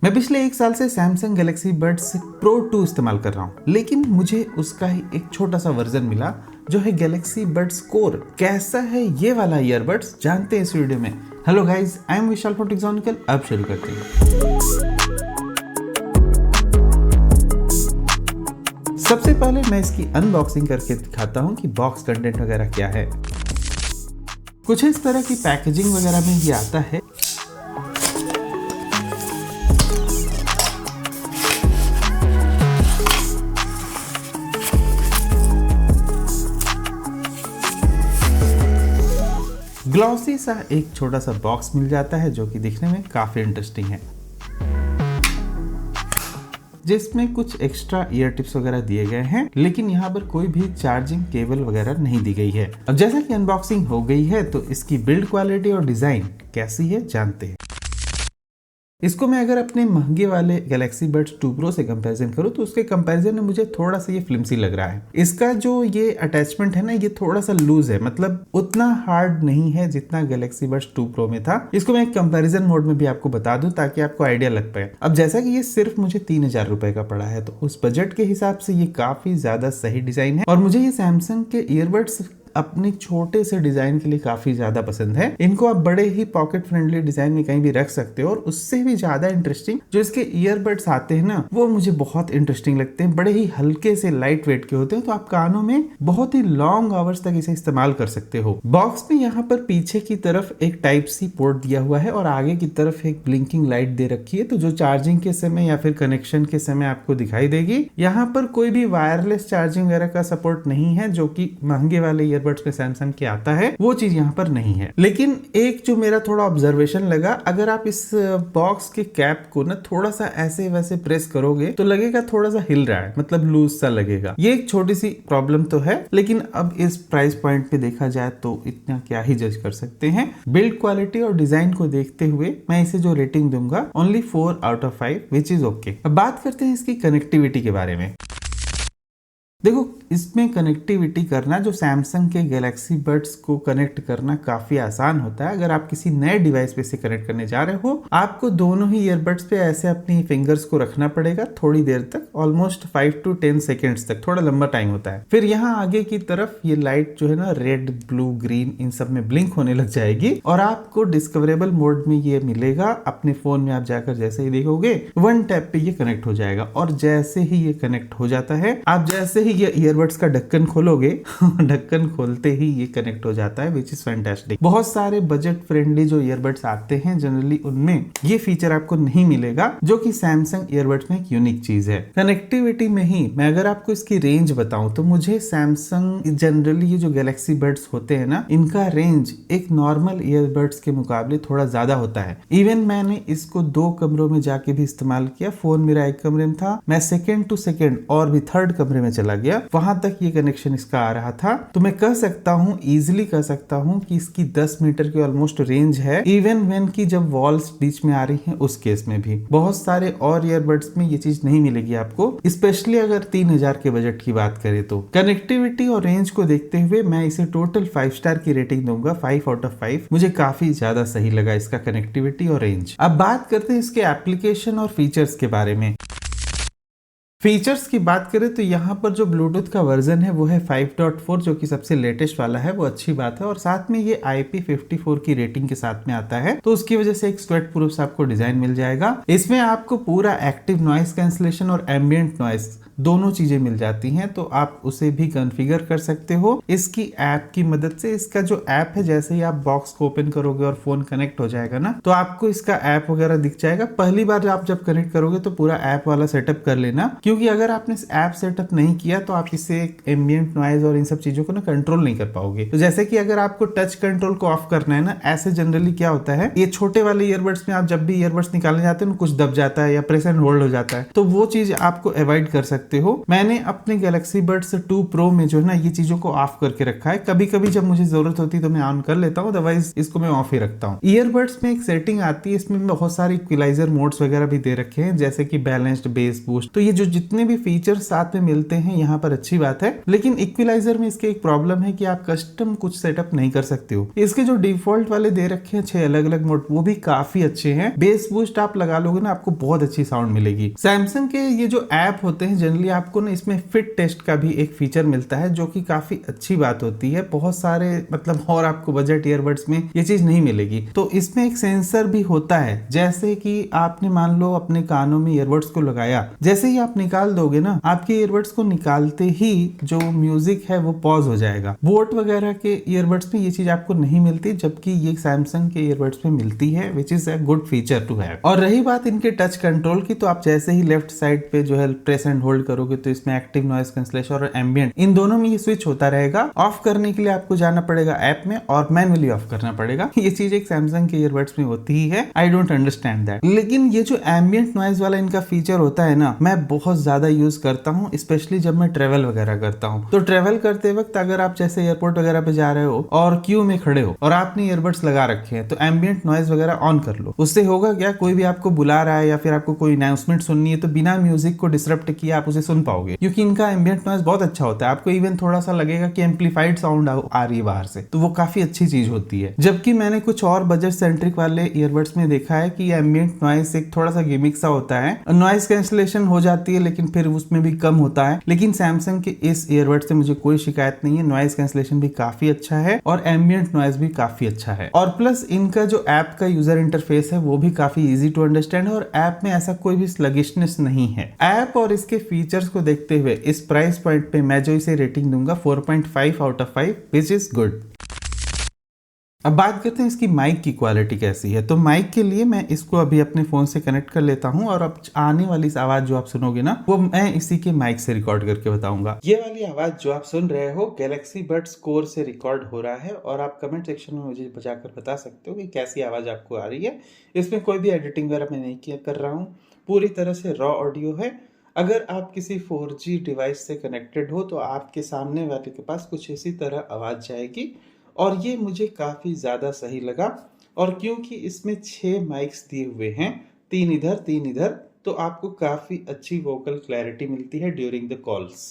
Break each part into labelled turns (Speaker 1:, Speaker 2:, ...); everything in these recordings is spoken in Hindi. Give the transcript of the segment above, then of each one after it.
Speaker 1: मैं पिछले 1 साल से सैमसंग गैलेक्सी बड्स प्रो 2 इस्तेमाल कर रहा हूँ, लेकिन मुझे उसका ही एक छोटा सा वर्जन मिला जो है गैलेक्सी बड्स कोर। कैसा है ये वाला ईयरबड्स जानते हैं इस वीडियो में। Hello guys, I am Vishal from Texonical. अब शुरू करते हैं। सबसे पहले मैं इसकी अनबॉक्सिंग करके दिखाता हूँ कि बॉक्स कंटेंट वगैरह क्या है। कुछ इस तरह की पैकेजिंग वगैरह में ये आता है। ग्लॉसी सा एक छोटा सा बॉक्स मिल जाता है जो कि दिखने में काफी इंटरेस्टिंग है, जिसमें कुछ एक्स्ट्रा ईयर टिप्स वगैरह दिए गए हैं, लेकिन यहाँ पर कोई भी चार्जिंग केबल वगैरह नहीं दी गई है। अब जैसा कि अनबॉक्सिंग हो गई है तो इसकी बिल्ड क्वालिटी और डिजाइन कैसी है जानते हैं। इसको मैं अगर अपने महंगे वाले गैलेक्सी बड्स 2 प्रो से कंपैरिजन करूँ तो उसके कंपैरिजन में मुझे थोड़ा सा ये फ्लिमसी लग रहा है। इसका जो ये अटैचमेंट है ना, ये थोड़ा सा लूज है, मतलब उतना हार्ड नहीं है जितना गैलेक्सी बड्स 2 प्रो में था। इसको मैं एक कंपैरिजन मोड में भी आपको बता दूं ताकि आपको आइडिया लग पाए। अब जैसा कि ये सिर्फ मुझे 3000 रुपए का पड़ा है, तो उस बजट के हिसाब से ये काफी ज्यादा सही डिजाइन है और मुझे ये सैमसंग के ईयरबड्स अपने छोटे से डिजाइन के लिए काफी ज्यादा पसंद है। इनको आप बड़े ही पॉकेट फ्रेंडली डिजाइन में कहीं भी रख सकते हो और उससे भी ज्यादा इंटरेस्टिंग जो इसके ईयरबड्स आते हैं ना, वो मुझे बहुत इंटरेस्टिंग लगते हैं। बड़े ही हल्के से लाइट वेट के होते हैं, तो आप कानों में बहुत ही लॉन्ग आवर्स तक इसे इस्तेमाल कर सकते हो। बॉक्स में यहाँ पर पीछे की तरफ एक टाइप सी पोर्ट दिया हुआ है और आगे की तरफ एक ब्लिंकिंग लाइट दे रखी है, तो जो चार्जिंग के समय या फिर कनेक्शन के समय आपको दिखाई देगी। यहाँ पर कोई भी वायरलेस चार्जिंग वगैरह का सपोर्ट नहीं है, जो कि महंगे वाले ईयरबड्स में सैमसंग के आता है, वो चीज यहाँ पर नहीं है। लेकिन एक जो मेरा थोड़ा ऑब्जर्वेशन लगा, अगर आप इस बॉक्स के कैप को ना थोड़ा सा ऐसे वैसे प्रेस करोगे तो लगेगा थोड़ा सा हिल रहा है, मतलब लूज सा लगेगा। ये एक छोटी सी प्रॉब्लम तो है, लेकिन अब इस प्राइस पॉइंट पे देखा जाए तो इतना क्या ही जज कर सकते हैं। बिल्ड क्वालिटी और डिजाइन को देखते हुए मैं इसे जो रेटिंग दूंगा only 4 out of 5, which is okay. अब बात करते हैं इसकी कनेक्टिविटी के बारे में। देखो, इसमें कनेक्टिविटी करना, जो सैमसंग के गैलेक्सी बड्स को कनेक्ट करना काफी आसान होता है। अगर आप किसी नए डिवाइस पे से कनेक्ट करने जा रहे हो, आपको दोनों ही ईयरबड्स पे ऐसे अपनी फिंगर्स को रखना पड़ेगा थोड़ी देर तक, ऑलमोस्ट 5 to 10 सेकेंड्स तक, थोड़ा लंबा टाइम होता है। फिर यहाँ आगे की तरफ ये लाइट जो है ना, रेड, ब्लू, ग्रीन, इन सब में ब्लिंक होने लग जाएगी और आपको डिस्कवरेबल मोड में ये मिलेगा। अपने फोन में आप जाकर जैसे ही देखोगे, 1 टैप पे ये कनेक्ट हो जाएगा और जैसे ही ये कनेक्ट हो जाता है, आप जैसे ही ये ईयरबड्स का ढक्कन खोलोगे ढक्कन खोलते ही ये कनेक्ट हो जाता है, विच इज फैंटास्टिक। बहुत सारे बजट फ्रेंडली जो ईयरबड्स आते हैं जनरली, उनमें ये फीचर आपको नहीं मिलेगा, जो कि सैमसंग ईयरबड्स में एक यूनिक चीज है। कनेक्टिविटी में ही मैं अगर आपको इसकी रेंज बताऊं तो मुझे सैमसंग जनरली ये जो गैलेक्सी बड्स होते हैं ना, इनका रेंज एक नॉर्मल ईयरबड्स के मुकाबले थोड़ा ज्यादा होता है। इवन मैंने इसको 2 कमरों में जाके भी इस्तेमाल किया। फोन मेरा एक कमरे में था, मैं सेकेंड टू सेकेंड और भी 3rd कमरे में चला गया, वहां तक ये कनेक्शन इसका आ रहा था। तो मैं कह सकता हूँ, इजिली कह सकता हूँ कि इसकी 10 मीटर की ऑलमोस्ट रेंज है, इवन व्हेन की जब वॉल्स बीच में आ रही हैं उस केस में भी। बहुत सारे और ईयरबड्स में ये चीज नहीं मिलेगी आपको, स्पेशली अगर 3000 के बजट की बात करें तो। कनेक्टिविटी और रेंज को देखते हुए मैं इसे टोटल 5 स्टार की रेटिंग दूंगा, 5 आउट ऑफ 5। मुझे काफी ज्यादा सही लगा इसका कनेक्टिविटी और रेंज। अब बात करते हैं इसके एप्लीकेशन और फीचर्स के बारे में। फीचर्स की बात करें तो यहाँ पर जो ब्लूटूथ का वर्जन है वो है 5.4, जो कि सबसे लेटेस्ट वाला है, वो अच्छी बात है। और साथ में ये IP54 की रेटिंग के साथ में आता है, तो उसकी वजह से एक स्वेट प्रूफ आपको डिजाइन मिल जाएगा। इसमें आपको पूरा एक्टिव नॉइस कैंसलेशन और एम्बिएंट नॉइस दोनों चीजें मिल जाती हैं, तो आप उसे भी कॉन्फ़िगर कर सकते हो इसकी ऐप की मदद से। इसका जो ऐप है, जैसे ही आप बॉक्स को ओपन करोगे और फोन कनेक्ट हो जाएगा ना, तो आपको इसका ऐप वगैरह दिख जाएगा। पहली बार आप जब कनेक्ट करोगे तो पूरा ऐप वाला सेटअप कर लेना, क्योंकि अगर आपने ऐप सेटअप नहीं किया तो आप इसे एम्बिएंट नॉइज और इन सब चीजों को ना कंट्रोल नहीं कर पाओगे। तो जैसे कि अगर आपको टच कंट्रोल को ऑफ करना है ना, ऐसे जनरली क्या होता है, ये छोटे वाले ईयरबड्स में आप जब भी ईयरबड्स निकालने जाते हैं कुछ दब जाता है या प्रेस एंड होल्ड हो जाता है, तो वो चीज आपको अवॉइड कर सकते सकते हो। मैंने अपने गैलेक्सी बड्स 2 प्रो में जो है ना ये चीजों को ऑफ करके रखा है। कभी कभी जब मुझे जरूरत होती है तो मैं ऑन कर लेता हूँ, अदरवाइज इसको मैं ऑफ ही रखता हूँ। ईयरबड्स में एक सेटिंग आती है, इसमें बहुत सारे इक्विलाइजर मोड्स वगैरह भी दे रखे हैं, जैसे कि बैलेंस्ड, बेस बूस्ट। तो ये जो जितने भी फीचर साथ में मिलते हैं यहाँ पर अच्छी बात है। लेकिन इक्विलाइजर में इसके एक प्रॉब्लम है कि आप कस्टम कुछ सेटअप नहीं कर सकते हो। इसके जो डिफॉल्ट वाले दे रखे हैं 6 अलग अलग मोड, वो भी काफी अच्छे हैं। बेस बूस्ट आप लगा लोगे ना, आपको बहुत अच्छी साउंड मिलेगी। सैमसंग के ये जो ऐप होते हैं जनरली आपको ना इसमें फिट टेस्ट का भी एक फीचर मिलता है, जो कि काफी अच्छी बात होती है। बहुत सारे मतलब और आपको बजट ईयरबड्स में ये चीज नहीं मिलेगी। तो इसमें एक सेंसर भी होता है, जैसे कि आपने मान लो अपने कानों में ईयरबड्स को लगाया, जैसे ही आप निकाल दोगे ना, आपके ईयरबड्स को निकालते ही जो म्यूजिक है वो पॉज हो जाएगा। बोट वगैरह के ईयरबड्स में ये चीज आपको नहीं मिलती, जबकि ये सैमसंग के ईयरबड्स में मिलती है, which is a good feature to have. और रही बात इनके टच कंट्रोल की, तो आप जैसे ही लेफ्ट साइड पे जो है प्रेस एंड होल्ड करोगे तो इसमें एक्टिव नॉइज कैंसलेशन और एम्बिएंट इन दोनों में ये स्विच होता रहेगा। ऑफ करने के लिए आपको जाना पड़ेगा ऐप में और मैनुअली ऑफ करना पड़ेगा। ये चीज एक सैमसंग के ईयरबड्स में होती ही है। I don't understand that. लेकिन ये जो एम्बिएंट नॉइज वाला इनका फीचर होता है ना, मैं बहुत ज्यादा यूज करता हूँ, स्पेशली जब मैं ट्रेवल वगैरह करता हूँ। तो ट्रेवल करते वक्त अगर आप जैसे एयरपोर्ट वगैरह पे जा रहे हो और क्यू में खड़े हो और आपने ईयरबड्स लगा रखे हैं, तो एम्बिएंट नॉइज वगैरह ऑन कर लो। उससे होगा क्या, कोई भी आपको बुला रहा है या फिर आपको कोई अनाउंसमेंट सुननी है, तो बिना म्यूजिक को डिसरप्ट किए आप उसे सुन पाओगे, क्योंकि इनका एम्बिएंट नॉइज बहुत अच्छा होता है। आपको इवन थोड़ा सा लगेगा कि एम्पलीफाइड साउंड आ रही है बाहर से, तो वो काफी अच्छी चीज होती है। जबकि मैंने कुछ और बजट सेंट्रिक वाले ईयरबड्स में देखा है कि एम्बिएंट नॉइज एक थोड़ा सा गिमिक सा होता है, नॉइज कैंसलेशन हो जाती है लेकिन फिर उसमें भी कम होता है। लेकिन सैमसंग के इस ईयरबड से मुझे कोई शिकायत नहीं है, नॉइज कैंसलेशन भी काफी अच्छा है और एम्बिएंट नॉइज भी काफी अच्छा है। और प्लस इनका जो ऐप का यूजर इंटरफेस है वो भी काफी इजी टू अंडरस्टैंड है और ऐप में ऐसा कोई भी स्लगिशनेस नहीं है। ऐप और इसके फीचर्स को देखते हुए इस प्राइस पॉइंट पे मैं जो इसे रेटिंग दूंगा 4.5 out of 5, which is good. अब बात करते हैं इसकी माइक की क्वालिटी कैसी है। तो माइक के लिए मैं इसको अभी अपने फोन से कनेक्ट कर लेता हूं और अब आने वाली इस आवाज जो आप सुनोगे ना, वो मैं इसी के माइक से रिकॉर्ड करके बताऊंगा। ये वाली आवाज जो आप सुन रहे हो गैलेक्सी बड्स कोर से रिकॉर्ड हो रहा है और आप कमेंट सेक्शन में मुझे बजाकर बता सकते हो कि कैसी आवाज आपको आ रही है। इसमें कोई भी एडिटिंग वगैरह मैं नहीं कर रहा हूँ, पूरी तरह से रॉ ऑडियो है। अगर आप किसी 4G डिवाइस से कनेक्टेड हो तो आपके सामने वाले के पास कुछ इसी तरह आवाज जाएगी और ये मुझे काफ़ी ज़्यादा सही लगा। और क्योंकि इसमें 6 माइक्स दिए हुए हैं, 3 इधर 3 इधर, तो आपको काफ़ी अच्छी वोकल क्लैरिटी मिलती है ड्यूरिंग द कॉल्स।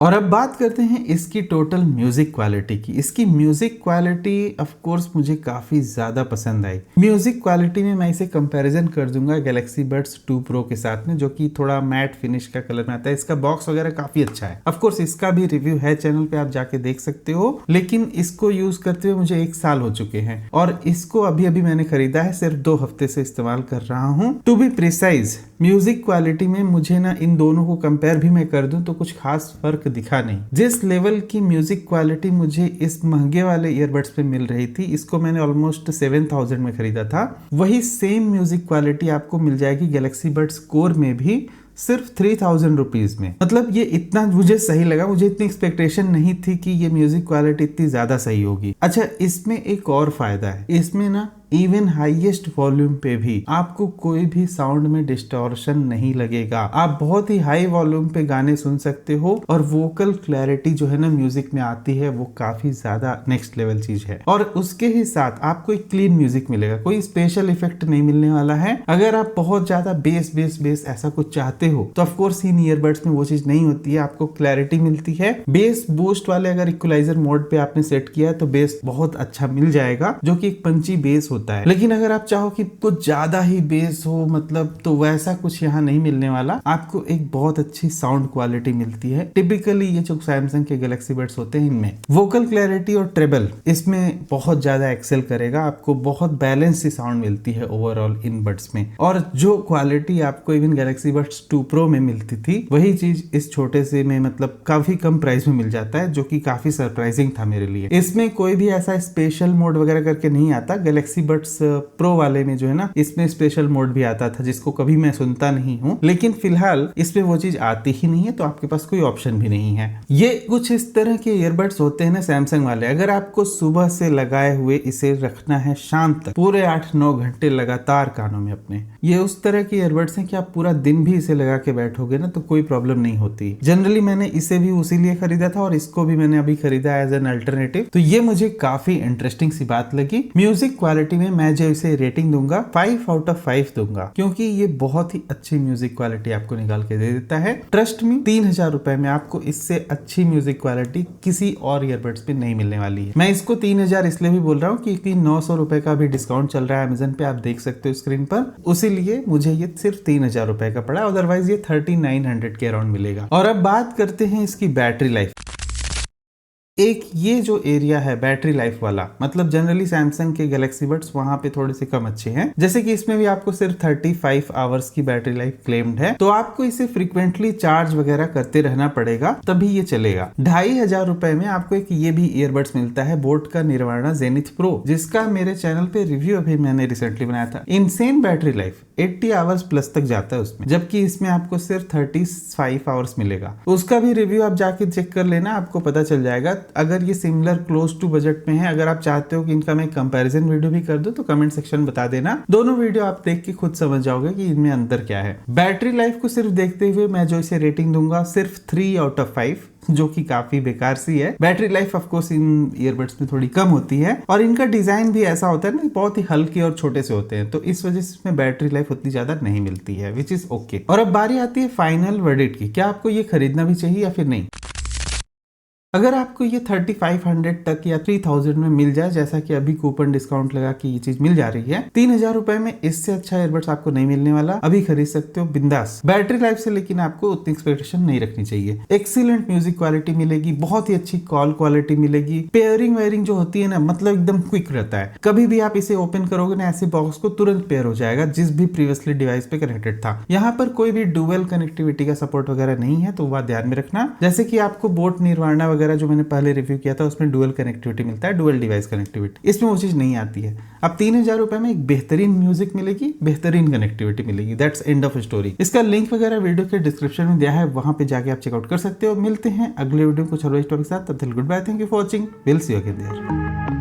Speaker 1: और अब बात करते हैं इसकी टोटल म्यूजिक क्वालिटी की। इसकी म्यूजिक क्वालिटी ऑफ कोर्स मुझे काफ़ी ज़्यादा पसंद आई। म्यूजिक क्वालिटी में मैं इसे कंपैरिजन कर दूंगा गैलेक्सी बड्स 2 प्रो के साथ में, जो कि थोड़ा मैट फिनिश का कलर में आता है। इसका बॉक्स वगैरह काफ़ी अच्छा है। ऑफ कोर्स इसका भी रिव्यू है चैनल पे, आप जाके देख सकते हो। लेकिन इसको यूज करते हुए मुझे 1 साल हो चुके हैं और इसको अभी अभी मैंने खरीदा है, सिर्फ 2 हफ्ते से इस्तेमाल कर रहा हूँ। To be precise, music quality में मुझे ना इन दोनों को कंपेयर भी मैं कर दूं तो कुछ खास फर्क दिखा नहीं। जिस लेवल की म्यूजिक क्वालिटी मुझे इस महंगे वाले ईयरबड्स पे मिल रही थी, इसको मैंने ऑलमोस्ट 7000 में खरीदा था, वही सेम म्यूजिक क्वालिटी आपको मिल जाएगी गैलेक्सी बड्स कोर में भी सिर्फ 3000 रुपीज में। मतलब ये इतना मुझे सही लगा, मुझे इतनी एक्सपेक्टेशन नहीं थी कि ये म्यूजिक क्वालिटी इतनी ज्यादा सही होगी। अच्छा, इसमें एक और फायदा है, इसमें ना इवन हाईएस्ट वॉल्यूम पे भी आपको कोई भी साउंड में डिस्टॉर्शन नहीं लगेगा। आप बहुत ही हाई वॉल्यूम पे गाने सुन सकते हो और वोकल क्लैरिटी जो है ना म्यूजिक में आती है वो काफी ज्यादा नेक्स्ट लेवल चीज है। और उसके ही साथ आपको एक क्लीन म्यूजिक मिलेगा, कोई स्पेशल इफेक्ट नहीं मिलने वाला है। अगर आप बहुत ज्यादा बेस बेस बेस ऐसा कुछ चाहते हो तो ऑफकोर्स इन ईयरबड्स में वो चीज नहीं होती है, आपको क्लैरिटी मिलती है। बेस बूस्ट वाले अगर इक्वलाइजर मोड पे आपने सेट किया है तो बेस बहुत अच्छा मिल जाएगा, जो कि एक पंची बेस होता है। लेकिन अगर आप चाहो कि कुछ ज्यादा ही बेस हो मतलब, तो वैसा कुछ यहाँ नहीं मिलने वाला। आपको एक बहुत अच्छी साउंड क्वालिटी मिलती है। टिपिकली ये जो सैमसंग के गैलेक्सी बड्स होते हैं इनमें वोकल क्लैरिटी और ट्रेबल इसमें बहुत ज्यादा एक्सेल करेगा। आपको बहुत बैलेंस सी साउंड मिलती है ओवरऑल इन बड्स में। और जो क्वालिटी आपको इवन गैलेक्सी बड्स 2 प्रो में मिलती थी, वही चीज इस छोटे से में मतलब काफी कम प्राइस में मिल जाता है, जो कि काफी सरप्राइजिंग था मेरे लिए। इसमें कोई भी ऐसा स्पेशल मोड वगैरह करके नहीं आता। गैलेक्सी बड्स प्रो वाले में जो है ना, इसमें स्पेशल मोड भी आता था जिसको कभी मैं सुनता नहीं हूँ, लेकिन फिलहाल इसमें वो चीज आती ही नहीं है, तो आपके पास कोई ऑप्शन भी नहीं है। ये कुछ इस तरह के ईयरबड्स होते हैं ना सैमसंग वाले, अगर आपको सुबह से लगाए हुए इसे रखना है शाम तक, पूरे 8-9 घंटे लगातार कानों में अपने, ये उस तरह के ईयरबड्स हैं कि आप पूरा दिन भी इसे लगा के बैठोगे ना तो कोई प्रॉब्लम नहीं होती। जनरली मैंने इसे भी उसी लिए खरीदा था और इसको भी मैंने अभी खरीदा एज एन अल्टरनेटिव, तो ये मुझे काफी इंटरेस्टिंग सी बात लगी। म्यूजिक क्वालिटी में मैं जो इसे रेटिंग दूंगा 5/5 दूंगा, क्योंकि ये बहुत ही अच्छी म्यूजिक क्वालिटी आपको निकाल के दे देता है। ट्रस्ट मी, 3000 रुपए में आपको इससे अच्छी म्यूजिक क्वालिटी किसी और ईयरबड्स पे नहीं मिलने वाली है। मैं इसको 3000 इसलिए भी बोल रहा हूँ क्योंकि 900 रुपए का भी डिस्काउंट चल रहा है अमेजन पे, आप देख सकते हो स्क्रीन पर, उसीलिए मुझे ये सिर्फ 3000 रुपए का पड़ा, अदरवाइज ये 3900 के अराउंड मिलेगा। और अब बात करते हैं इसकी बैटरी लाइफ। एक ये जो एरिया है बैटरी लाइफ वाला, मतलब जनरली सैमसंग के गैलेक्सी बड्स वहां पे थोड़े से कम अच्छे हैं, जैसे कि इसमें भी आपको सिर्फ 35 आवर्स की बैटरी लाइफ क्लेम्ड है, तो आपको इसे फ्रीक्वेंटली चार्ज वगैरह करते रहना पड़ेगा तभी ये चलेगा। 2500 रुपए में आपको एक ये भी ईयरबड्स मिलता है बोट का निर्वाणा जेनिथ प्रो, जिसका मेरे चैनल पे रिव्यू अभी मैंने रिसेंटली बनाया था। Insane battery life 80 hours plus तक जाता है उसमें, जबकि इसमें आपको सिर्फ 35 आवर्स मिलेगा। उसका भी रिव्यू आप जाके चेक कर लेना, आपको पता चल जाएगा। अगर ये सिमिलर क्लोज टू बजट में है, अगर आप चाहते हो कि इनका मैं कंपैरिजन वीडियो भी कर दूं तो कमेंट सेक्शन बता देना, दोनों वीडियो आप देख के खुद समझ जाओगे कि इनमें अंतर क्या है। बैटरी लाइफ को सिर्फ देखते हुए मैं जो इसे रेटिंग दूंगा सिर्फ 3/5, जो कि काफी बेकार सी है। Battery life of course in earbuds में थोड़ी कम होती है और इनका डिजाइन भी ऐसा होता है ना, बहुत ही हल्के और छोटे से होते हैं, तो इस वजह से इसमें बैटरी लाइफ उतनी ज्यादा नहीं मिलती है, विच इज ओके। और अब बारी आती है फाइनल वर्डिक्ट की, क्या आपको ये खरीदना भी चाहिए या फिर नहीं। अगर आपको ये 3500 तक या 3000 में मिल जाए, जैसा कि अभी कूपन डिस्काउंट लगा कि ये चीज मिल जा रही है, 3000 रुपए में इससे अच्छा ईयरबड्स आपको नहीं मिलने वाला, अभी खरीद सकते हो बिंदास। बैटरी लाइफ से लेकिन आपको उतनी एक्सपेक्टेशन नहीं रखनी चाहिए। एक्सीलेंट म्यूजिक क्वालिटी मिलेगी, बहुत ही अच्छी कॉल क्वालिटी मिलेगी, पेयरिंग वेयरिंग जो होती है ना, मतलब एकदम क्विक रहता है, कभी भी आप इसे ओपन करोगे ना ऐसे बॉक्स को तुरंत पेयर हो जाएगा जिस भी प्रीवियसली डिवाइस पे कनेक्टेड था। यहाँ पर कोई भी डुअल कनेक्टिविटी का सपोर्ट वगैरह नहीं है, तो वह ध्यान में रखना। जैसे कि आपको बोट निर्वाणा वगैरह जो मैंने पहले रिव्यू किया था उसमें डुअल कनेक्टिविटी मिलता है, डुअल डिवाइस कनेक्टिविटी, इसमें वो चीज नहीं आती है। अब 3000 रुपए में एक बेहतरीन म्यूजिक मिलेगी, बेहतरीन कनेक्टिविटी मिलेगी, दैट्स एंड ऑफ स्टोरी। इसका लिंक वगैरह वीडियो के डिस्क्रिप्शन में दिया है, वहां पे जाके आप चेकआउट कर सकते हो। मिलते हैं अगले वीडियो कुछ और टॉपिक के साथ, तब तक goodbye, thank you for watching, will see you again there.